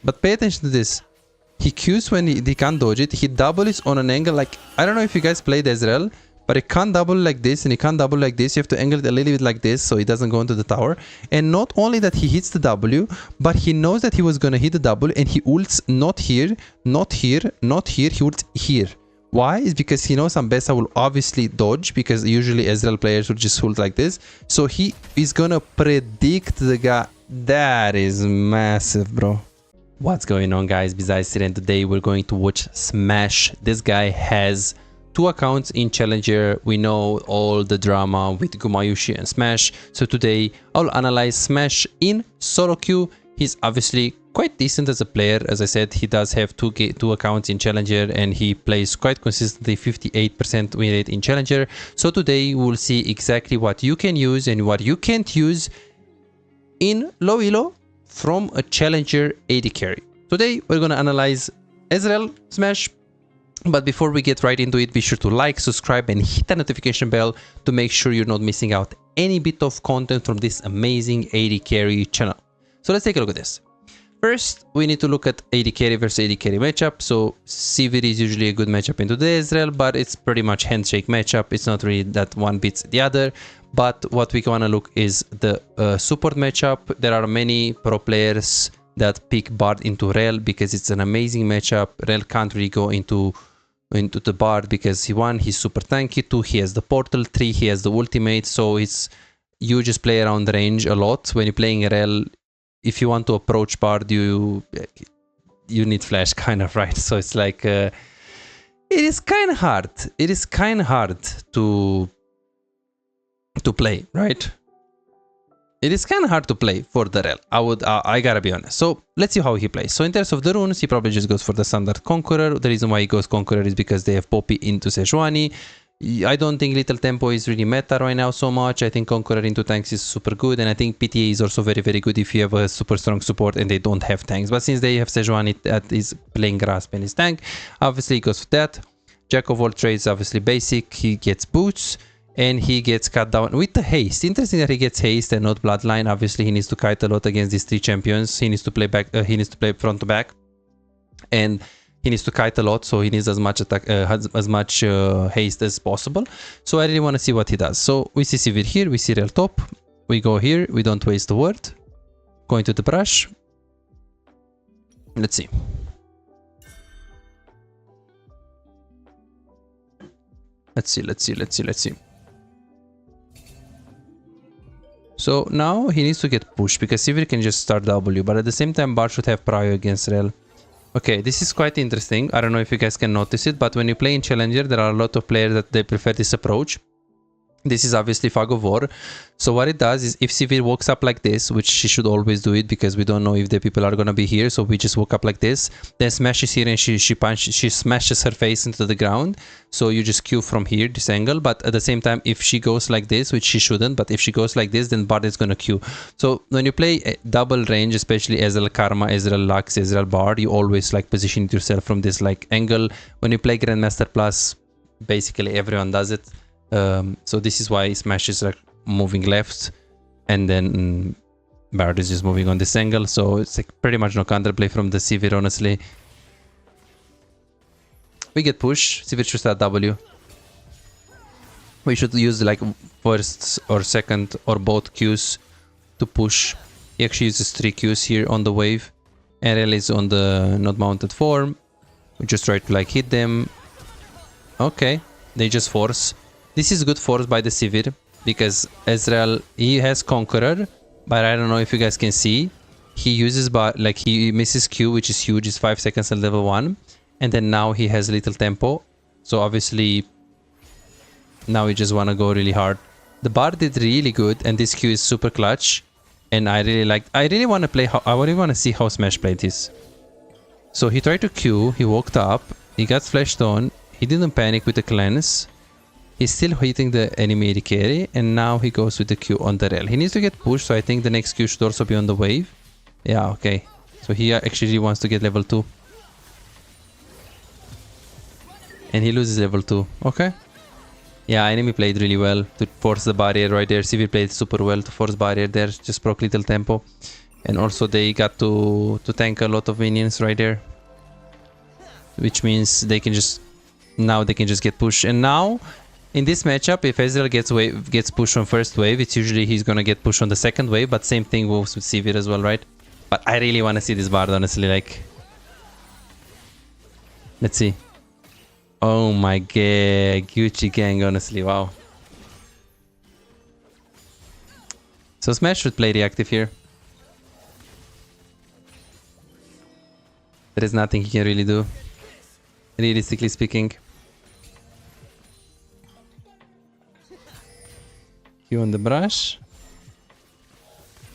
But pay attention to this. He Qs when he can't dodge it. He doubles on an angle like... I don't know if you guys played Ezreal, but it can't double like this and it can't double like this. You have to angle it a little bit like this so it doesn't go into the tower. And not only that he hits the W, but he knows that he was gonna hit the W and he ults not here, not here, not here. He ults here. Why? Is because he knows Ambessa will obviously dodge, because usually Ezreal players would just ult like this. So he is gonna predict the guy. That is massive, bro. What's going on, guys? Besides and today we're going to watch Smash. This guy has 2 accounts in Challenger. We know all the drama with Gumayushi and Smash. So today I'll analyze Smash in SoloQ. He's obviously quite decent as a player. As I said, he does have 2 accounts in Challenger and he plays quite consistently, 58% win rate in Challenger. So today we'll see exactly what you can use and what you can't use in low elo from a Challenger AD carry. Today we're going to analyze Ezreal Smash. But before we get right into it, be sure to like, subscribe and hit that notification bell to make sure you're not missing out any bit of content from this amazing AD carry channel. So let's take a look at this. First, we need to look at AD carry versus AD carry matchup. So Sivir is usually a good matchup into the Ezreal, but it's pretty much handshake matchup. It's not really that one beats the other. But what we want to look is the support matchup. There are many pro players that pick Bard into Rel because it's an amazing matchup. Rel can't really go into the Bard because he's super tanky, 2 he has the portal, 3 he has the ultimate, so you just play around range a lot. When you're playing Rel, if you want to approach Bard, you need flash, kind of, right? So it's like it is kind of hard. It is kind of hard to play, right? It is kind of hard to play for the Rel. I gotta be honest. So let's see how he plays. So in terms of the runes, he probably just goes for the standard Conqueror. The reason why he goes Conqueror is because they have Poppy into Sejuani. I don't think Little Tempo is really meta right now so much. I think Conqueror into tanks is super good, and I think PTA is also very, very good if you have a super strong support and they don't have tanks. But since they have Sejuani that is playing Grasp and his tank, obviously he goes for that. Jack of all trades, obviously basic. He gets boots. And he gets cut down with the haste. Interesting that he gets haste and not bloodline. Obviously, he needs to kite a lot against these 3 champions. He needs to play back. He needs to play front to back, and he needs to kite a lot. So he needs as much attack, as much haste as possible. So I really want to see what he does. So we see Sivir here. We see Rel top. We go here. We don't waste the word. Going to the brush. Let's see. Let's see. So now he needs to get pushed because Sivir can just start W, but at the same time Bard should have prio against Rel. Okay, this is quite interesting. I don't know if you guys can notice it, but when you play in Challenger, there are a lot of players that they prefer this approach. This is obviously Fog of War. So what it does is if Sivir walks up like this, which she should always do it because we don't know if the people are going to be here, so we just walk up like this, then Smash is here and she smashes her face into the ground. So you just Q from here, this angle, but at the same time, if she goes like this, which she shouldn't, but if she goes like this, then Bard is going to Q. So when you play a double range, especially Ezreal Karma, Ezreal Lux, Ezreal Bard, you always like position yourself from this like angle. When you play Grandmaster Plus, basically everyone does it. So this is why Smash is like moving left and then Bard is just moving on this angle, so it's like pretty much no counterplay from the Sivir, honestly. We get push, Sivir should start W. We should use like first or second or both Qs to push. He actually uses 3 Qs here on the wave. RL is on the not mounted form. We just try to like hit them. Okay, they just force. This is good force by the Sivir because Ezreal, he has Conqueror, but I don't know if you guys can see. He uses like he misses Q, which is huge. It's 5 seconds at level 1, and then now he has little tempo. So obviously now we just want to go really hard. The Bard did really good, and this Q is super clutch. And I really want to play. I really want to see how Smash played this. So he tried to Q. He walked up. He got flashed on. He didn't panic with the cleanse. He's still hitting the enemy AD carry, and now he goes with the Q on the Rel. He needs to get pushed, so I think the next Q should also be on the wave. Yeah, okay. So he actually wants to get level 2. And he loses level 2. Okay. Yeah, enemy played really well to force the barrier right there. Sivir played super well to force barrier there. Just proc little tempo. And also they got to tank a lot of minions right there. Which means they can just... Now they can just get pushed. And now, in this matchup, if Ezreal gets pushed on first wave, it's usually he's gonna get pushed on the second wave. But same thing goes with Sivir as well, right? But I really want to see this Bard, honestly. Like, let's see. Oh my god, Gucci gang, honestly, wow. So Smash should play reactive here. There is nothing he can really do, realistically speaking. Q on the brush.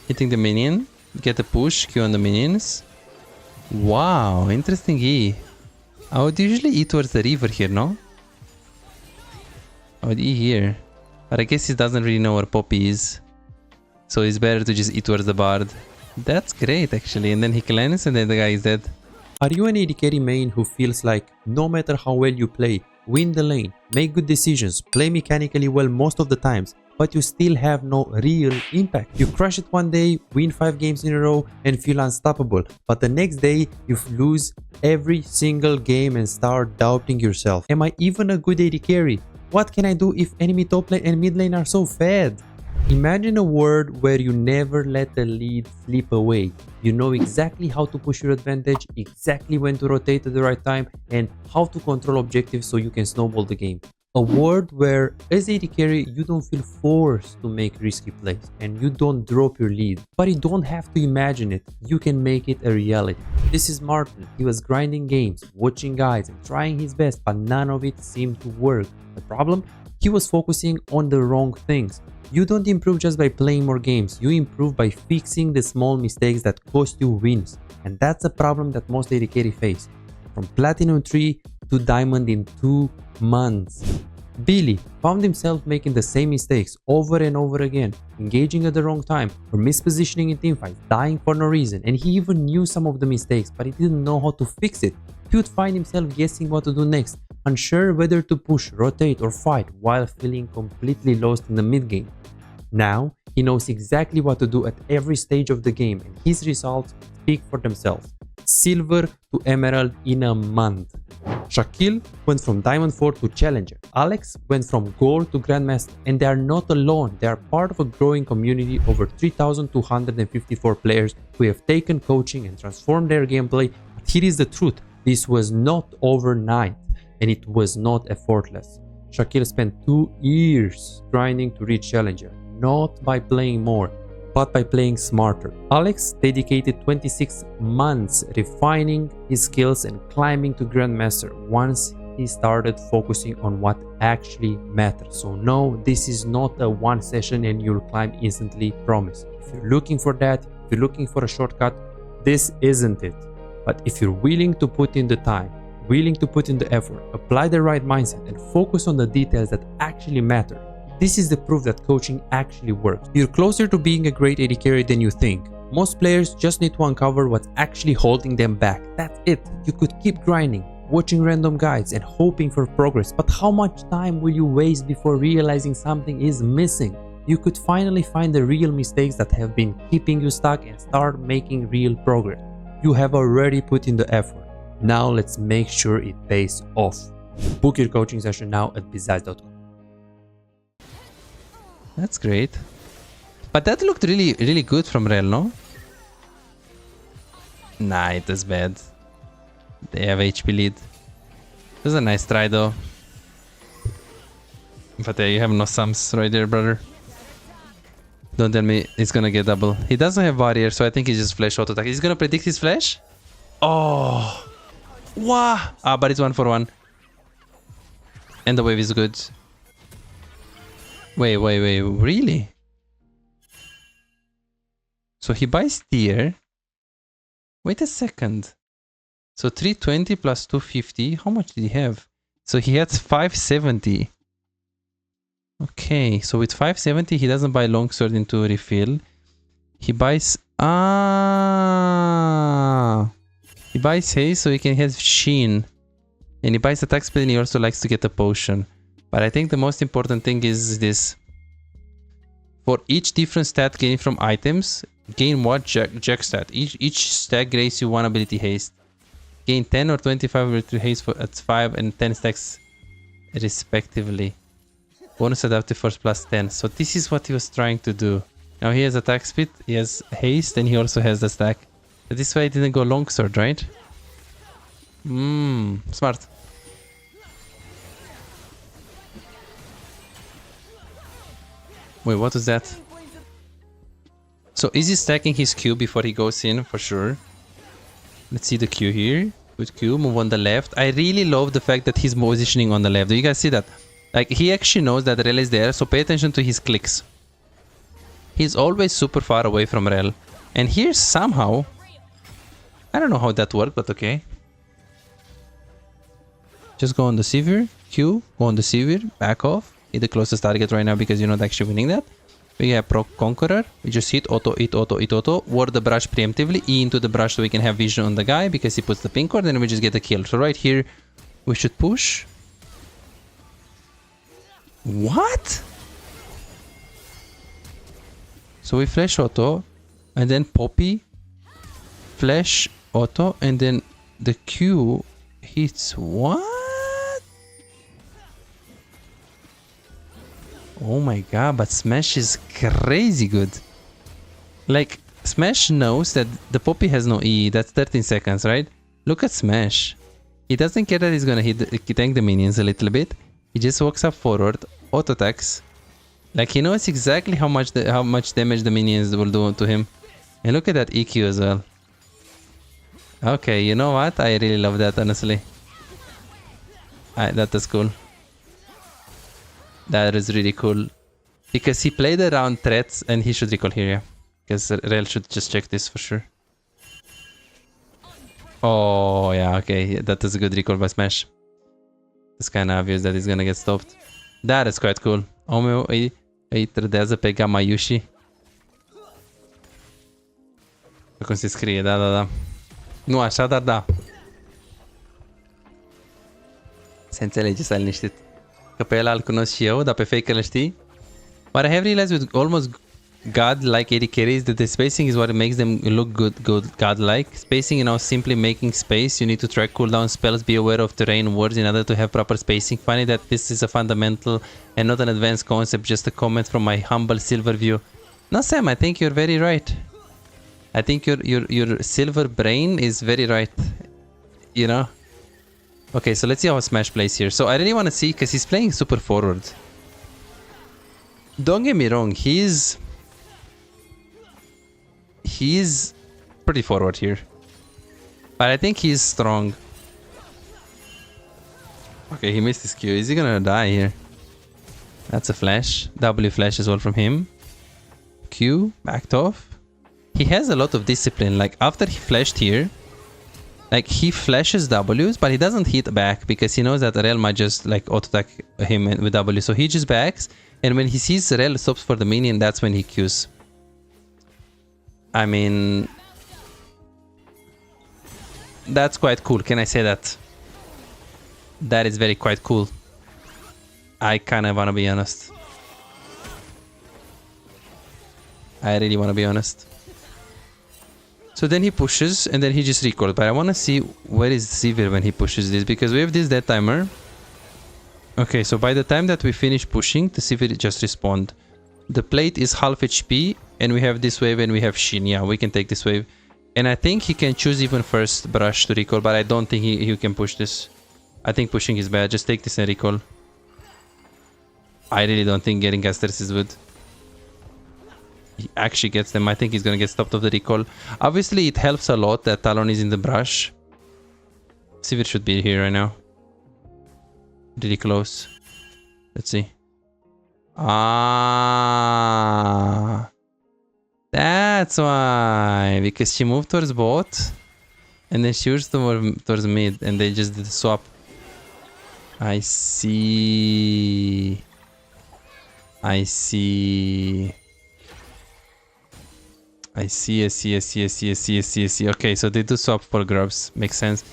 Hitting the minion. Get a push. Q on the minions. Wow, interesting E. I would usually E towards the river here, no? I would E here. But I guess he doesn't really know where Poppy is. So it's better to just E towards the Bard. That's great, actually. And then he cleanses and then the guy is dead. Are you an AD carry main who feels like no matter how well you play, win the lane, make good decisions, play mechanically well most of the times, but you still have no real impact? You crush it one day, win 5 games in a row and feel unstoppable, but the next day you lose every single game and start doubting yourself. Am I even a good AD carry? What can I do if enemy top lane and mid lane are so fed? Imagine a world where you never let the lead slip away. You know exactly how to push your advantage, exactly when to rotate at the right time, and how to control objectives so you can snowball the game. A world where as AD carry you don't feel forced to make risky plays and you don't drop your lead. But you don't have to imagine it, you can make it a reality. This is Martin. He was grinding games, watching guides and trying his best, but none of it seemed to work. The problem? He was focusing on the wrong things. You don't improve just by playing more games, you improve by fixing the small mistakes that cost you wins. And that's a problem that most AD carry face. From Platinum 3 to Diamond in 2 months. Billy found himself making the same mistakes over and over again, engaging at the wrong time or mispositioning in teamfights, dying for no reason, and he even knew some of the mistakes but he didn't know how to fix it. He would find himself guessing what to do next, unsure whether to push, rotate or fight while feeling completely lost in the mid game. Now, he knows exactly what to do at every stage of the game and his results speak for themselves. Silver to Emerald in a month. Shaquille went from Diamond 4 to Challenger. Alex went from Gold to Grandmaster, and they are not alone. They are part of a growing community of over 3,254 players who have taken coaching and transformed their gameplay. But here is the truth. This was not overnight and it was not effortless. Shaquille spent 2 years grinding to reach Challenger, not by playing more, but by playing smarter. Alex dedicated 26 months refining his skills and climbing to Grandmaster once he started focusing on what actually matters. So no, this is not a one session and you'll climb instantly, promise. If you're looking for that, if you're looking for a shortcut, this isn't it. But if you're willing to put in the time, willing to put in the effort, apply the right mindset and focus on the details that actually matter, this is the proof that coaching actually works. You're closer to being a great AD carry than you think. Most players just need to uncover what's actually holding them back. That's it. You could keep grinding, watching random guides and hoping for progress, but how much time will you waste before realizing something is missing? You could finally find the real mistakes that have been keeping you stuck and start making real progress. You have already put in the effort. Now let's make sure it pays off. Book your coaching session now at bizaz.com. That's great. But that looked really good from Rel, no? Nah, it is bad. They have HP lead. It was a nice try though. But yeah, you have no sums right there, brother. Don't tell me he's gonna get double. He doesn't have barrier, so I think he just flash auto attack. He's gonna predict his flash? Oh! Wow! Ah, but it's 1 for 1. And the wave is good. Wait, really? So he buys tier. Wait a second. So 320 plus 250. How much did he have? So he had 570. Okay, so with 570 he doesn't buy longsword into refill. He buys... He buys haste so he can have sheen. And he buys attack speed and he also likes to get a potion. But I think the most important thing is this. For each different stat gained from items, Gain what? Jack stat. Each stack grants you 1 ability haste. Gain 10 or 25 ability haste for at 5 and 10 stacks respectively. Bonus adaptive force plus 10. So this is what he was trying to do. Now he has attack speed, he has haste, and he also has the stack. But this way he didn't go longsword, right? Smart. Wait, what was that? So is he stacking his Q before he goes in? For sure. Let's see the Q here. Good Q, move on the left. I really love the fact that he's positioning on the left. Do you guys see that? Like, he actually knows that Rel is there, so pay attention to his clicks. He's always super far away from Rel. And here somehow... I don't know how that worked, but okay. Just go on the Sivir, Q, go on the Sivir, back off. Hit the closest target right now because you're not actually winning that. We have Proc Conqueror. We just hit auto, hit auto, hit auto. Ward the brush preemptively. E into the brush so we can have vision on the guy because he puts the pink ward and we just get the kill. So right here, we should push. What? So we flash auto and then Poppy, flash auto, and then the Q hits what? Oh my god, but Smash is crazy good. Like, Smash knows that the Poppy has no E, that's 13 seconds, right? Look at Smash. He doesn't care that he's gonna tank the minions a little bit. He just walks up forward, auto attacks. Like, he knows exactly how much damage the minions will do to him. And look at that EQ as well. Okay, you know what? I really love that, honestly. That is cool. That is really cool. Because he played around threats and he should recall here, yeah. Because Rel should just check this for sure. Oh, yeah, okay. That is a good recall by Smash. It's kind of obvious that he's gonna get stopped. That is quite cool. Oh meu, aí trădează pe Gamma Yushi. Cum se scrie, da. Nu așa, dar da. Se înțelege, stai liniștit. Că pe ăla îl cunosc și eu, dar pe Faker îl știi. But I have realized with almost god-like AD carries that the spacing is what makes them look god-like. Spacing, you know, simply making space. You need to track cooldown spells, be aware of terrain words in order to have proper spacing. Funny that this is a fundamental and not an advanced concept, just a comment from my humble silver view. No, Sam, I think you're very right. I think your silver brain is very right. You know? Okay, so let's see how Smash plays here. So I really want to see, because he's playing super forward. Don't get me wrong, he's pretty forward here. But I think he's strong. Okay, he missed his Q. Is he gonna die here? That's a flash. W flash as well from him. Q, backed off. He has a lot of discipline. Like, after he flashed here, like, he flashes Ws, but he doesn't hit back because he knows that Rel might just, like, auto-attack him with W. So he just backs, and when he sees Rel stops for the minion, that's when he Qs. I mean... that's quite cool. Can I say that? That is very quite cool. I kind of want to be honest. I really want to be honest. So then he pushes and then he just recalls. But I want to see where is Sivir when he pushes this, because we have this death timer. Okay, so by the time that we finish pushing, the Sivir just respawned. The plate is half HP and we have this wave and we have Shin. Yeah, we can take this wave. And I think he can choose even first brush to recall, but I don't think he can push this. I think pushing is bad. Just take this and recall. I really don't think getting casters is good. He actually gets them. I think he's gonna get stopped off the recall. Obviously, it helps a lot that Talon is in the brush. Sivir should be here right now. Really close. Let's see. Ah, that's why. Because she moved towards bot, and then she was towards mid, and they just did the swap. I see. I see. Okay, so they do swap for grubs. Makes sense.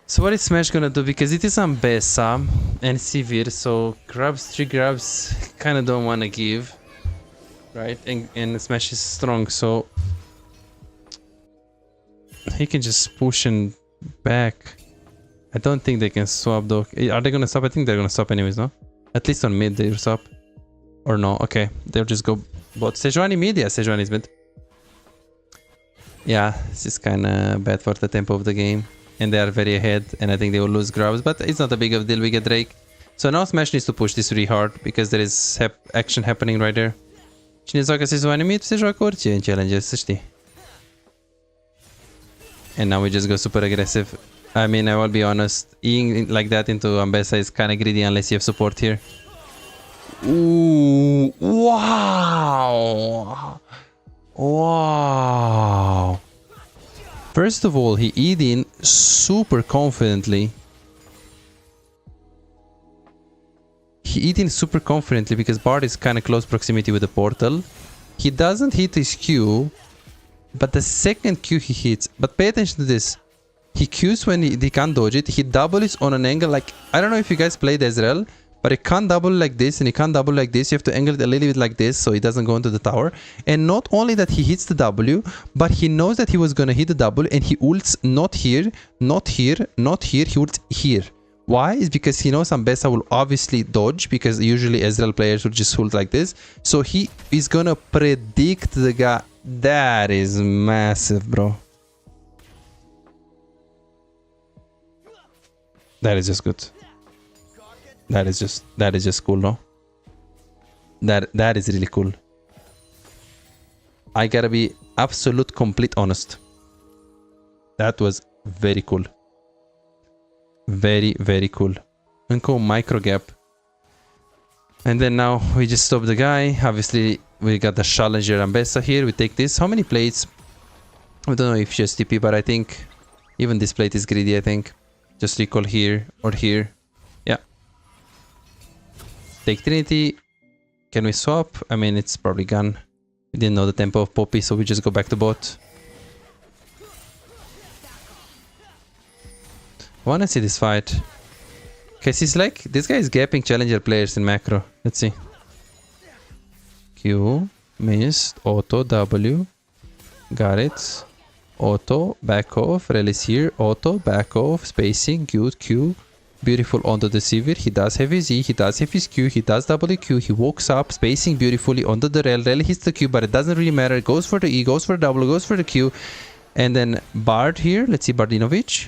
So what is Smash gonna do? Because it is on Bessa and Sivir, so grubs, 3 grubs, kinda don't wanna give. right? And Smash is strong, so he can just push and back. I don't think they can swap though. Are they gonna swap? I think they're gonna swap anyways, no? At least on mid they'll swap. Or no, okay. They'll just go bot. Sejuani mid? Yeah, Sejuani is mid. Yeah, this is kinda bad for the tempo of the game. And they are very ahead, and I think they will lose grabs, but it's not a big of a deal, we get Drake. So now Smash needs to push this really hard, because there is action happening right there. Cine joacă Sejuani mid, se joacă orice în challenge, să știi. And now we just go super aggressive. I mean, I will be honest, eating like that into Ambessa is kind of greedy unless you have support here. Ooh, wow! Wow! First of all, he E'd in super confidently. He E'd in super confidently because Bard is kind of close proximity with the portal. He doesn't hit his Q, but the second Q he hits. But pay attention to this. He Qs when he can't dodge it. He doubles on an angle like... I don't know if you guys played Ezreal, but he can't double like this and he can't double like this. You have to angle it a little bit like this so he doesn't go into the tower. And not only that he hits the W, but he knows that he was gonna hit the W and he ults not here, not here, not here. He ults here. Why? Is because he knows Ambessa will obviously dodge, because usually Ezreal players will just ult like this. So he is gonna predict the guy. That is massive, bro. That is just good. That is just cool, no? That is really cool. I gotta be absolute complete honest. That was very cool. Very, very cool. Încă un micro gap. And then now we just stop the guy. Obviously we got the challenger Ambessa here. We take this. How many plates? I don't know if just TP, but I think even this plate is greedy, I think. Just recall here or here. Yeah. Take Trinity. Can we swap? I mean, it's probably gone. We didn't know the tempo of Poppy, so we just go back to bot. I wanna see this fight. Cause he's like, this guy is gapping challenger players in macro. Let's see. Q, missed, auto, W, got it. Auto, back off, release here, auto, back off, spacing, good, Q. Beautiful onto the Sivir. He does have his E, he does have his Q, he does double Q, he walks up, spacing beautifully onto the rail. Rail hits the Q, but it doesn't really matter. Goes for the E, goes for the double, goes for the Q. And then Bard here. Let's see Bardinovic.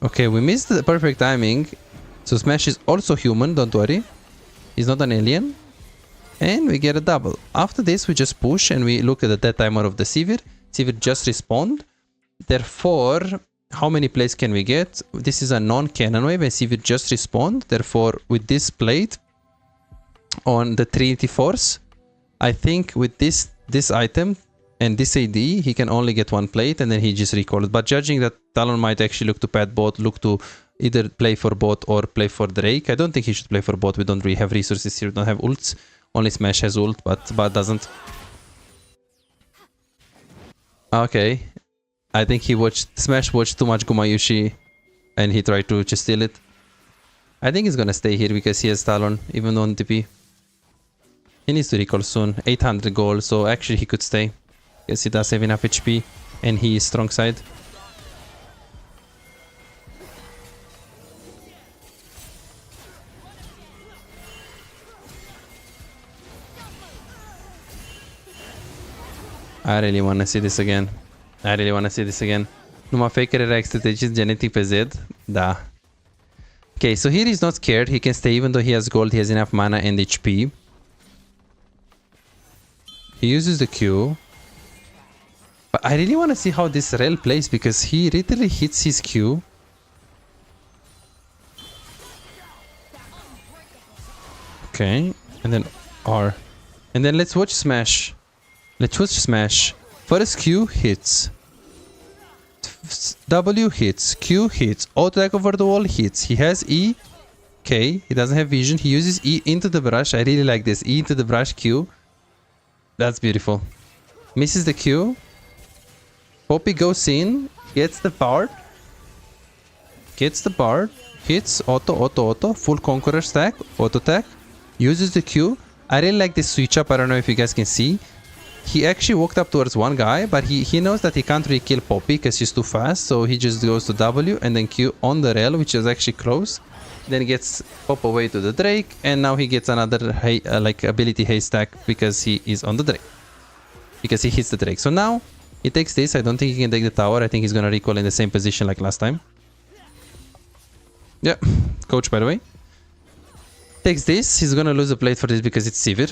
Okay, we missed the perfect timing. So Smash is also human, don't worry. He's not an alien. And we get a double. After this, we just push and we look at the death timer of the Sivir. Sivir just respawned. Therefore, how many plays can we get? This is a non-cannon wave and Sivir just respawned. Therefore, with this plate on the Trinity Force, I think with this item and this AD, he can only get one plate and then he just recalled. But judging that Talon might actually look to pad bot, look to either play for bot or play for Drake. I don't think he should play for bot. We don't really have resources here. We don't have ults. Only Smash has ult, but doesn't. Okay. I think Smash watched too much Gumayushi and he tried to just steal it. I think he's gonna stay here because he has Talon, even on TP. He needs to recall soon. 800 gold, so actually he could stay. Because he does have enough HP and he is strong side. I really wanna see this again. Numai Faker era strategist genetic pe Z? Da. Okay, so here he's not scared. He can stay even though he has gold, he has enough mana and HP. He uses the Q. But I really want to see how this Rel plays because he literally hits his Q. Okay, and then R. And then let's watch Smash. First Q hits. W hits. Q hits. Auto attack over the wall hits. He has E. Okay, he doesn't have vision. He uses E into the brush. I really like this. E into the brush Q. That's beautiful. Misses the Q. Poppy goes in. Gets the Bard. Hits. Auto. Full Conqueror stack. Auto attack. Uses the Q. I really like this switch up. I don't know if you guys can see. He actually walked up towards one guy, but he knows that he can't really kill Poppy because she's too fast. So he just goes to W and then Q on the rail, which is actually close. Then he gets Pop away to the Drake, and now he gets another like ability haystack because he is on the Drake. Because he hits the Drake. So now he takes this. I don't think he can take the tower. I think he's gonna recall in the same position like last time. Yeah, coach by the way. Takes this. He's gonna lose the plate for this because it's severe.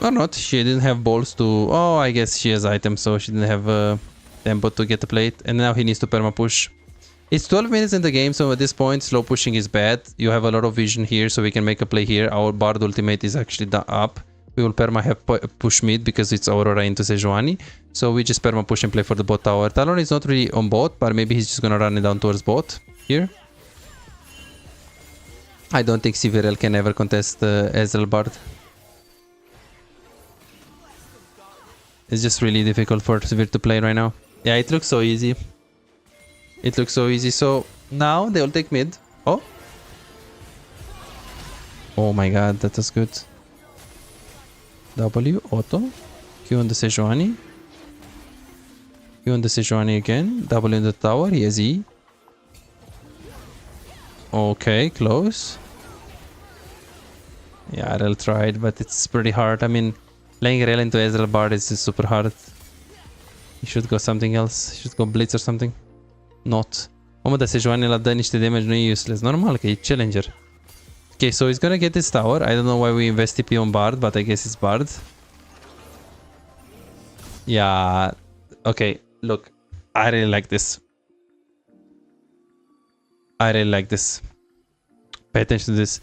Or not. She didn't have balls to... Oh, I guess she has items, so she didn't have tempo to get the plate. And now he needs to perma push. It's 12 minutes in the game, so at this point, slow pushing is bad. You have a lot of vision here, so we can make a play here. Our Bard ultimate is actually up. We will perma have push mid because it's Aurora into Sejuani. So we just perma push and play for the bot tower. Talon is not really on bot, but maybe he's just gonna run it down towards bot here. I don't think Sivirel can ever contest Ezreal Bard. It's just really difficult for Sivir to play right now. Yeah, it looks so easy. It looks so easy. So now they will take mid. Oh. Oh my god, that was good. W, auto. Q on the Sejuani. Q on the Sejuani again. W in the tower. He has E. Okay, close. Yeah, Rel tried, but it's pretty hard. I mean, playing Rel into Ezreal Bard is super hard. He should go something else. He should go Blitz or something. Not. Omă, dar Sejuani l-a dat niște damage, nu e useless. Normal, că e challenger. Okay, so he's gonna get this tower. I don't know why we invest TP on Bard, but I guess it's Bard. Yeah. Okay, look. I really like this. I really like this. Pay attention to this.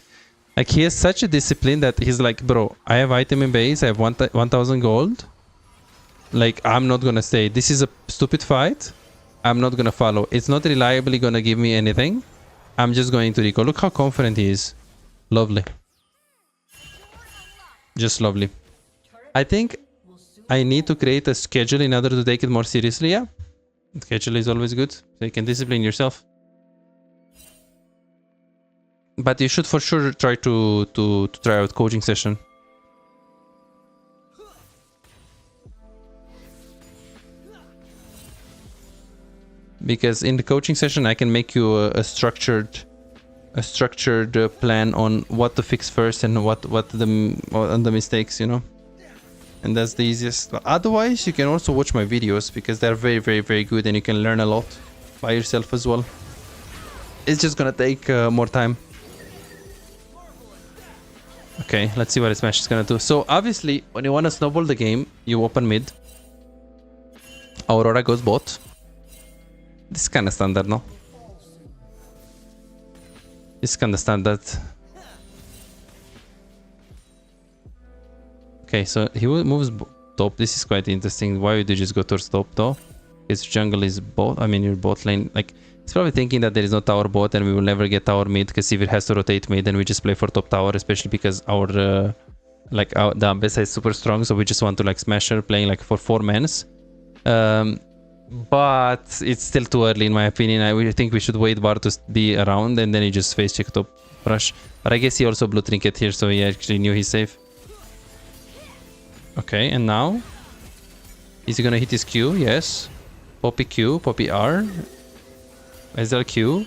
Like, he has such a discipline that he's like, bro, I have item in base, I have 1000 gold. Like, I'm not gonna stay. This is a stupid fight. I'm not gonna follow. It's not reliably gonna give me anything. I'm just going to recall. Look how confident he is. Lovely. Just lovely. I think I need to create a schedule in order to take it more seriously. Yeah. Schedule is always good. So you can discipline yourself. But you should for sure try to try out coaching session. Because in the coaching session I can make you a structured plan on what to fix first and what the mistakes, you know. And that's the easiest. Otherwise, you can also watch my videos because they're very, very, very good and you can learn a lot by yourself as well. It's just gonna take more time. Okay, let's see what Smash is gonna do. So obviously, when you want to snowball the game, you open mid. Aurora goes bot. This is kind of standard, no? This is kind of standard. Okay, so he moves top. This is quite interesting. Why would you just go towards top though? His jungle is bot. I mean, your bot lane. Like, he's probably thinking that there is no tower bot and we will never get tower mid because Sivir has to rotate mid and we just play for top tower, especially because our the Ambessa is super strong, so we just want to like smash her playing like for 4 mans. But it's still too early in my opinion. I think we should wait Bar to be around and then he just face check top rush. But I guess he also blue trinket here, so he actually knew he's safe. Okay, and now is he gonna hit his Q? Yes. Poppy Q, Poppy R. Ezreal Q.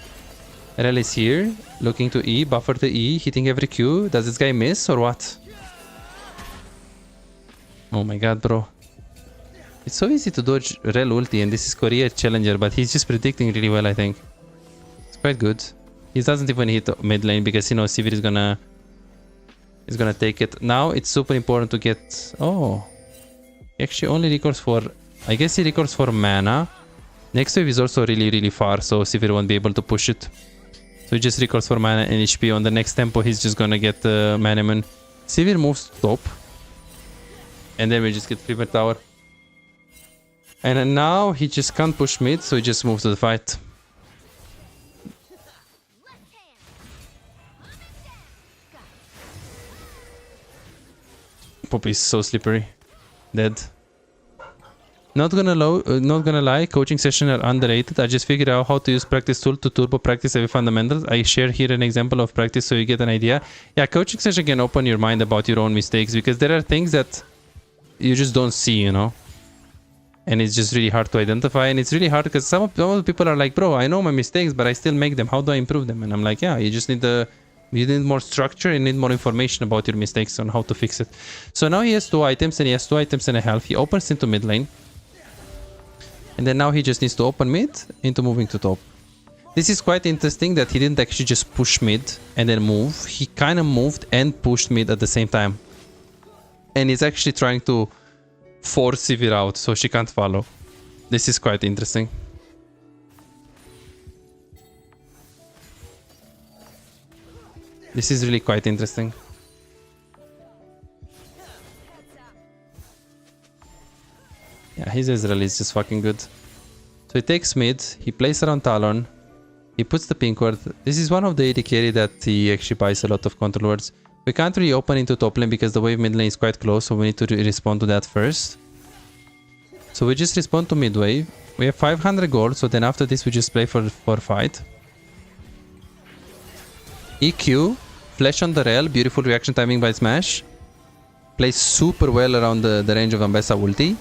Rel is here, looking to E, buffer to E, hitting every Q. Does this guy miss or what? Oh my god, bro. It's so easy to dodge Rel ulti and this is Korea challenger, but he's just predicting really well, I think. It's quite good. He doesn't even hit mid lane because he knows Sivir is gonna take it. Now it's super important to get... Oh. He actually only records for... I guess he records for mana. Next wave is also really, really far, so Sivir won't be able to push it. So he just records for mana and HP. On the next tempo, he's just gonna get mana moon. Sivir moves top. And then we just get Flipper Tower. And then now he just can't push mid, so he just moves to the fight. Poppy is so slippery. Dead. Not gonna lie, coaching sessions are underrated. I just figured out how to use practice tool to turbo practice every fundamentals. I share here an example of practice so you get an idea. Yeah, coaching session can open your mind about your own mistakes because there are things that you just don't see, you know. And it's just really hard to identify, and it's really hard because some of the people are like, bro, I know my mistakes, but I still make them. How do I improve them? And I'm like, yeah, you just need you need more structure, you need more information about your mistakes on how to fix it. So now he has 2 items and he has 2 items and a half. He opens into mid lane. And then now he just needs to open mid into moving to top. This is quite interesting that he didn't actually just push mid and then move. He kind of moved and pushed mid at the same time. And he's actually trying to force Sivir out so she can't follow. This is quite interesting. This is really quite interesting. Yeah, his Ezreal is just fucking good. So he takes mid, he plays around Talon, he puts the pink ward. This is one of the AD carry that he actually buys a lot of control wards. We can't really open into top lane because the wave mid lane is quite close, so we need to respond to that first. So we just respond to mid wave. We have 500 gold, so then after this we just play for fight. EQ, flash on the rail, beautiful reaction timing by Smash. Plays super well around the range of Ambessa ulti.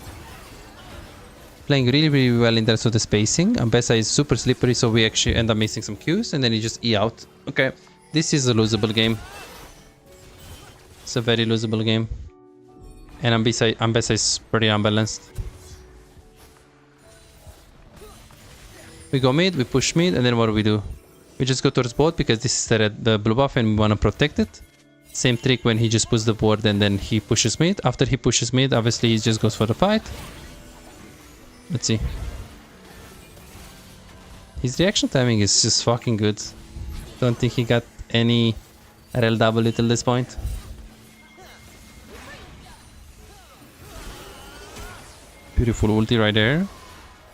Playing really well in terms of the spacing. Ambessa is super slippery, so we actually end up missing some Qs, and then he just E out. Okay, this is a losable game. It's a very losable game. And Ambessa is pretty unbalanced. We go mid, we push mid, and then what do? We just go towards bot because this is the blue buff and we want to protect it. Same trick when he just puts the ward and then he pushes mid. After he pushes mid, obviously he just goes for the fight. Let's see. His reaction timing is just fucking good. Don't think he got any RLW till this point. Beautiful ulti right there.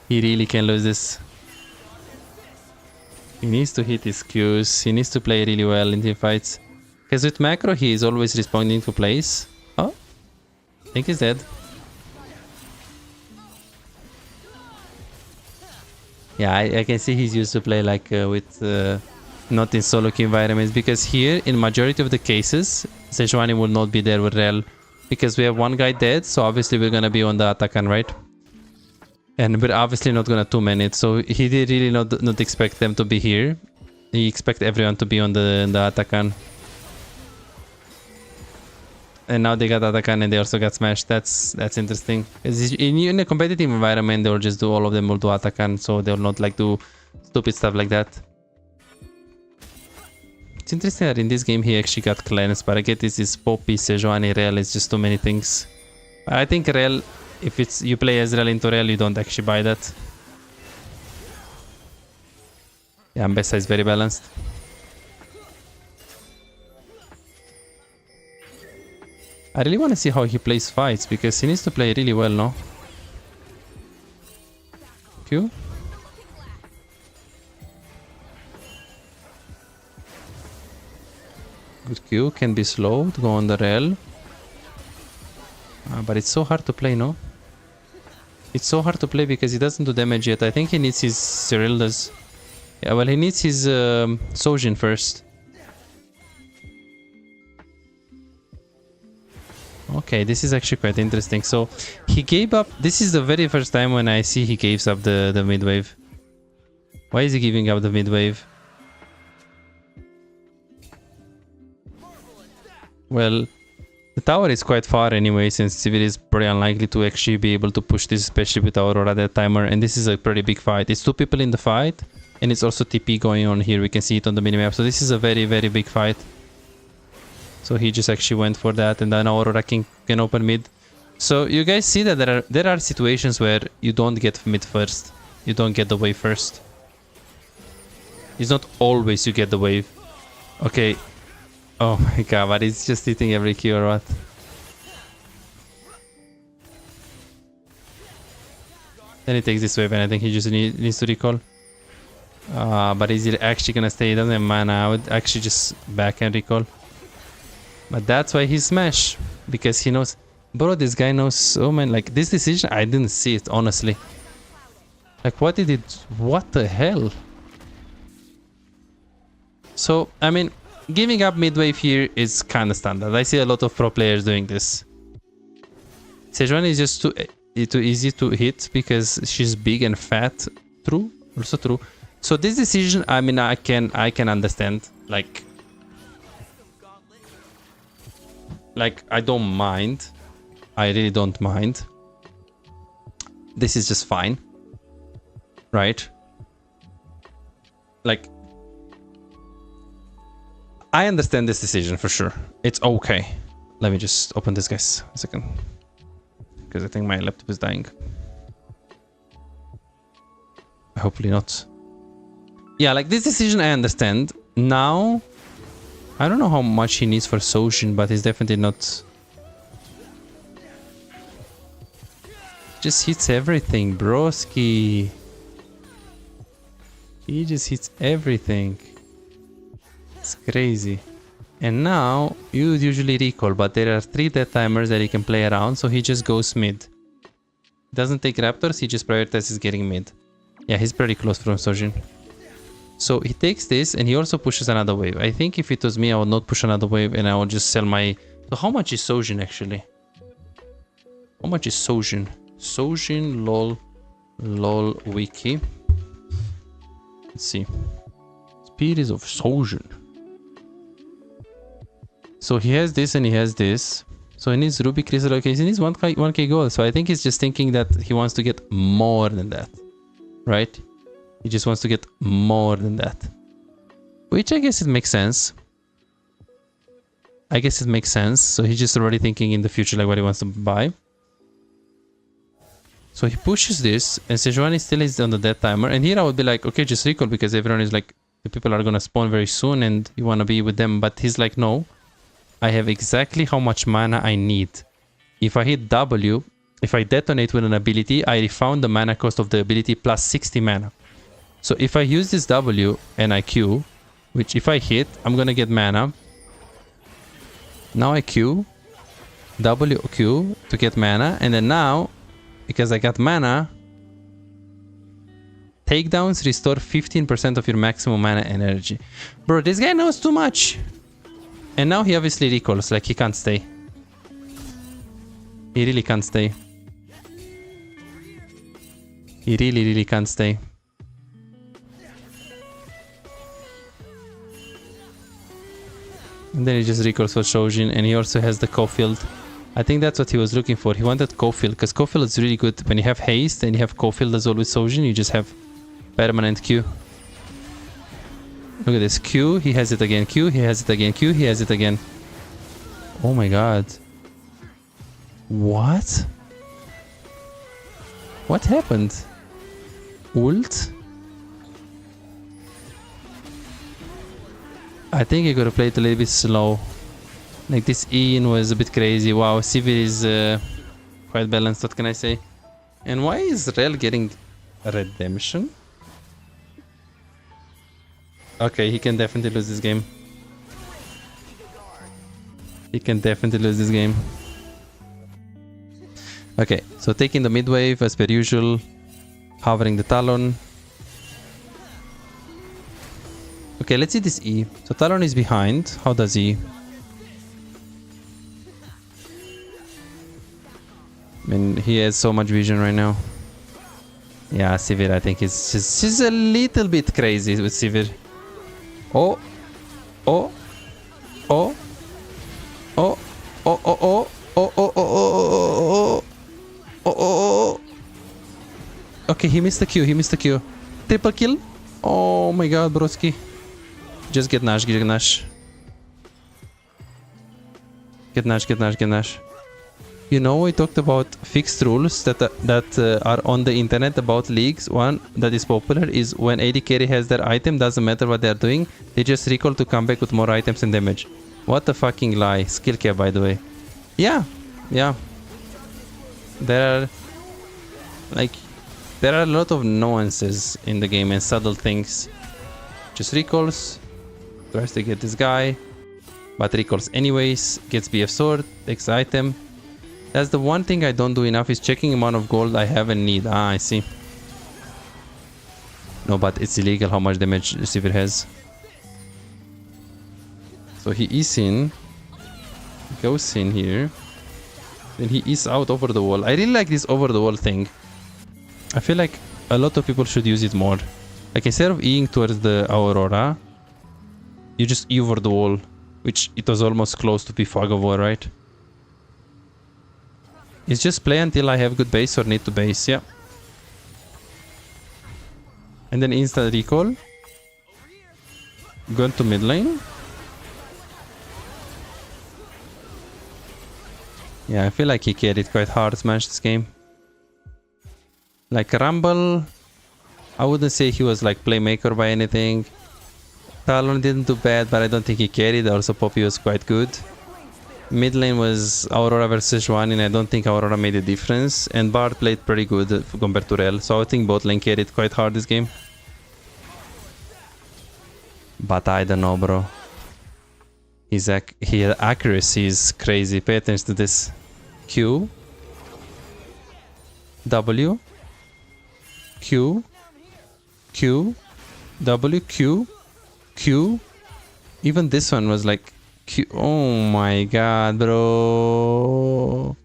He really can lose this. He needs to hit his Qs. He needs to play really well in team fights. Because with macro, he is always responding to plays. Oh, I think he's dead. Yeah, I can see he's used to play like with not in solo queue environments, because here in majority of the cases Sejuani will not be there with Rel because we have one guy dead, so obviously we're gonna be on the Atakan, right? And we're obviously not gonna 2-man it, so he did really not expect them to be here. He expect everyone to be on the Atakan. And now they got Atakan and they also got smashed. That's interesting. In a competitive environment, they will just do, all of them will do Atakan, so they will not like do stupid stuff like that. It's interesting that in this game he actually got cleansed, but I get this is Poppy, Sejuani, Rel, it's just too many things. I think Rel, if it's you play Ezreal into Rel, you don't actually buy that. Yeah, Ambessa is very balanced. I really want to see how he plays fights, because he needs to play really well, no? Q? Good Q, can be slow to go on the rail. But it's so hard to play, no? It's so hard to play because he doesn't do damage yet. I think he needs his Cyrildas. Yeah, well, he needs his Sojin first. Okay, this is actually quite interesting. So he gave up. This is the very first time when I see he gives up the mid wave. Why is he giving up the mid wave? Well, the tower is quite far anyway, since Sivir is pretty unlikely to actually be able to push this, especially with Aurora that timer. And this is a pretty big fight. It's 2 people in the fight, and it's also TP going on here. We can see it on the minimap. So this is a very, very big fight. So he just actually went for that, and then Aurora can open mid. So you guys see that there are situations where you don't get mid first. You don't get the wave first. It's not always you get the wave. Okay. Oh my god, but he's just hitting every Q or what? Then he takes this wave, and I think he just needs to recall. But is he actually gonna stay? He doesn't have mana. I would actually just back and recall. But that's why he smash, because he knows Bro, this guy knows so many. Like, this decision, I didn't see it, honestly. Like, what did it... What the hell? So, I mean, giving up mid-wave here is kind of standard. I see a lot of pro players doing this. Sejuani is just too easy to hit because she's big and fat. True. Also true. So this decision, I mean, I can understand. Like, I don't mind. I really don't mind. This is just fine. Right? Like, I understand this decision for sure. It's okay. Let me just open this, guys. A second. Because I think my laptop is dying. Hopefully not. Yeah, like this decision I understand. Now, I don't know how much he needs for Sojin, but he's definitely not... Just hits everything, broski. He just hits everything. It's crazy. And now, you would usually recall, but there are 3 death timers that he can play around, so he just goes mid. Doesn't take Raptors, he just prioritizes getting mid. Yeah, he's pretty close from Sojin. So he takes this, and he also pushes another wave. I think if it was me, I would not push another wave, and I would just sell my... So how much is Sojin, actually? How much is Sojin? Sojin, lol, wiki. Let's see. Speed of Sojin. So he has this and he has this. So he needs Ruby Crystal. Okay, he needs 1k gold. So I think he's just thinking that he wants to get more than that. Right? He just wants to get more than that. Which I guess it makes sense. I guess it makes sense. So he's just already thinking in the future like what he wants to buy. So he pushes this and Sejuani still is on the death timer. And here I would be like, okay, just recall because everyone is like, the people are gonna spawn very soon and you wanna be with them. But he's like, no. I have exactly how much mana I need. If I hit W, if I detonate with an ability, I refound the mana cost of the ability plus 60 mana. So if I use this W and I Q, which if I hit, I'm gonna get mana. Now I Q, W Q to get mana, and then now, because I got mana, takedowns restore 15% of your maximum mana energy. Bro, this guy knows too much. And now he obviously recalls, like he can't stay. He really can't stay. He really can't stay. And then he just recalls for Sojin, and he also has the Cofield. I think that's what he was looking for. He wanted Cofield, because Cofield is really good. When you have haste and you have Cofield as well with Sojin, you just have permanent Q. Look at this. Q, he has it again. Q, he has it again. Q, he has it again. Oh my god. What? What happened? Ult? I think you gotta play it a little bit slow. Like this Ian was a bit crazy. Wow, Sivir is quite balanced, what can I say? And why is Rel getting a redemption? Okay, he can definitely lose this game. He can definitely lose this game. Okay, so taking the mid wave as per usual. Hovering the Talon. Okay, let's see this E. So Talon is behind. How does he? I mean, he has so much vision right now. Yeah, Sivir, I think she's a little bit crazy with Sivir. Oh, oh, oh, oh, oh, oh, oh, oh, oh, oh, oh, oh, oh. Okay, he missed the Q, he missed the Q. Triple kill. Oh my god, broski. Just get Nash, get Nash. Get Nash, get Nash, get Nash. You know, we talked about fixed rules that are on the internet about leagues. One that is popular is when AD carry has their item, doesn't matter what they're doing, they just recall to come back with more items and damage. What a fucking lie. Skill cap, by the way. Yeah, yeah. There are a lot of nuances in the game and subtle things. Just recalls, tries to get this guy, but recalls anyways, gets BF sword, takes the item. That's the one thing I don't do enough, is checking amount of gold I have and need. Ah, I see. No, but it's illegal how much damage receiver has. So he is in. Goes in here. Then he is out over the wall. I really like this over the wall thing. I feel like a lot of people should use it more. Like instead of Eing towards the Aurora, you just E over the wall. Which it was almost close to be fog of war, right? It's just play until I have good base or need to base, yeah. And then instant recall. Go into mid lane. Yeah, I feel like he carried quite hard Smash this game. Like Rumble, I wouldn't say he was like playmaker by anything. Talon didn't do bad, but I don't think he carried. Also Poppy was quite good. Mid lane was Aurora versus Juan, and I don't think Aurora made a difference. And Bard played pretty good compared to Rel, so I think bot lane carried quite hard this game. But I don't know, bro. His accuracy is crazy. Pay attention to this. Q. W. Q. Q. W. Q. Q. Even this one was like Q. Oh my god, bro.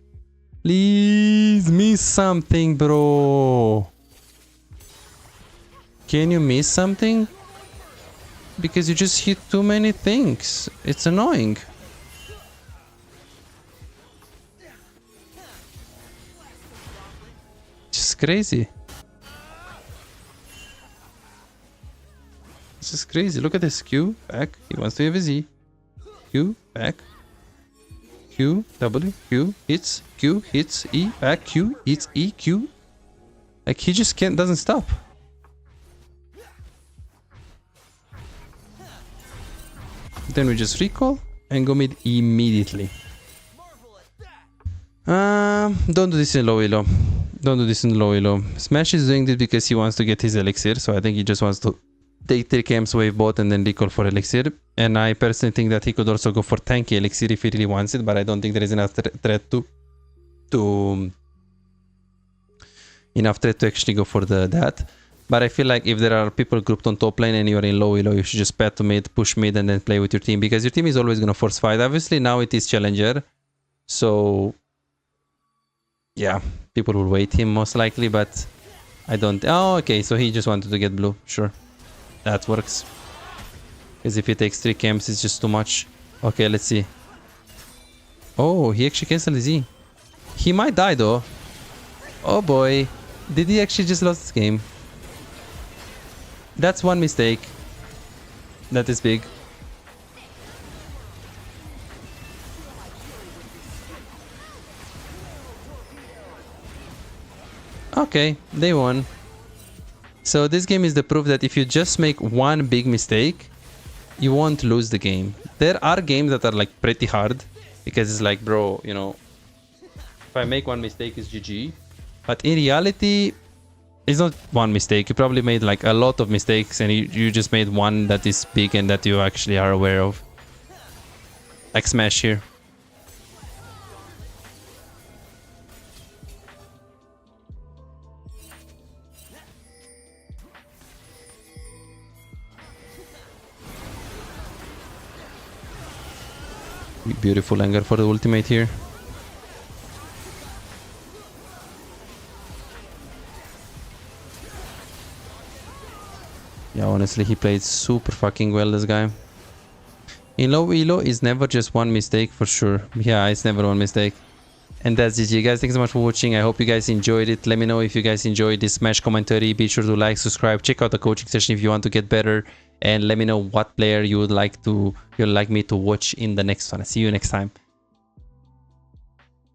Please miss something, bro. Can you miss something? Because you just hit too many things. It's annoying. Just crazy. This is crazy. Look at this. Q, back. He wants to have a Z. Q, back. Q, W, Q, hits, Q, hits, E, back, Q, hits, E, Q. Like he just doesn't stop. Then we just recall and go mid immediately. Don't do this in low elo. Don't do this in low elo. Smash is doing this because he wants to get his elixir, so I think he just wants to take 3 camps, wave bot, and then recall for elixir. And I personally think that he could also go for tanky elixir if he really wants it, but I don't think there is enough threat to actually go for that. But I feel like if there are people grouped on top lane and you're in low elo, you should just pad to mid, push mid, and then play with your team, because your team is always gonna force fight. Obviously now it is challenger, so yeah, people will wait him most likely, but I don't. Oh, okay, so he just wanted to get blue. Sure, that works. Because if he takes 3 camps, it's just too much. Okay, let's see. Oh, he actually cancelled his E. He might die though. Oh boy, did he actually just lose this game? That's one mistake. That is big. Okay, they won. So this game is the proof that if you just make one big mistake, you won't lose the game. There are games that are like pretty hard, because it's like, bro, you know, if I make one mistake, it's GG. But in reality, it's not one mistake. You probably made like a lot of mistakes, and you just made one that is big and that you actually are aware of. Like Smash here. Beautiful anger for the ultimate here. Yeah, honestly, he played super fucking well, this guy. In low elo is never just one mistake for sure. Yeah, it's never one mistake. And that's GG, guys. Thanks so much for watching. I hope you guys enjoyed it. Let me know if you guys enjoyed this Smash commentary. Be sure to like, subscribe, check out the coaching session if you want to get better, and let me know what player you would like me to watch in the next one. See you next time.